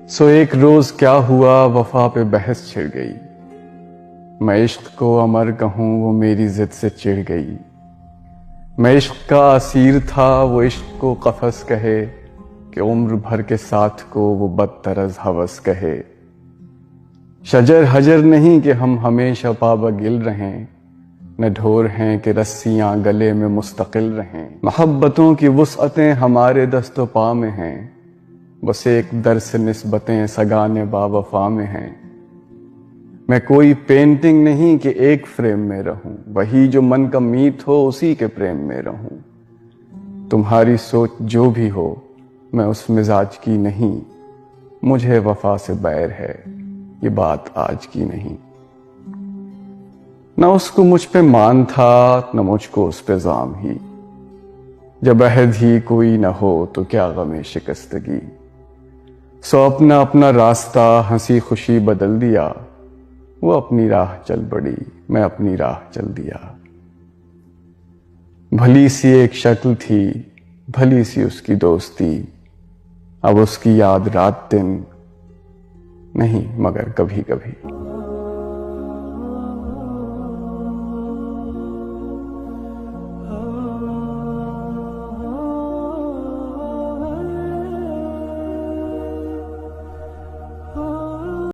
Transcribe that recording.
سو ایک روز کیا ہوا، وفا پہ بحث چھڑ گئی۔ میں عشق کو امر کہوں، وہ میری ضد سے چڑ گئی۔ میں عشق کا اسیر تھا، وہ عشق کو قفس کہے، کہ عمر بھر کے ساتھ کو وہ بدتر از ہوس کہے۔ شجر حجر نہیں کہ ہم ہمیشہ پابگل رہیں، نہ ڈھور ہیں کہ رسیاں گلے میں مستقل رہیں۔ محبتوں کی وسعتیں ہمارے دست و پا میں ہیں، بس ایک در سے نسبتیں سگانے با وفا میں ہیں۔ میں کوئی پینٹنگ نہیں کہ ایک فریم میں رہوں، وہی جو من کا میت ہو اسی کے پریم میں رہوں۔ تمہاری سوچ جو بھی ہو، میں اس مزاج کی نہیں، مجھے وفا سے بیر ہے، یہ بات آج کی نہیں۔ نہ اس کو مجھ پہ مان تھا، نہ مجھ کو اس پہ زام ہی، جب عہد ہی کوئی نہ ہو تو کیا غم شکستگی۔ سو اپنا اپنا راستہ ہنسی خوشی بدل دیا، وہ اپنی راہ چل پڑی، میں اپنی راہ چل دیا۔ بھلی سی ایک شکل تھی، بھلی سی اس کی دوستی، اب اس کی یاد رات دن نہیں مگر کبھی کبھی۔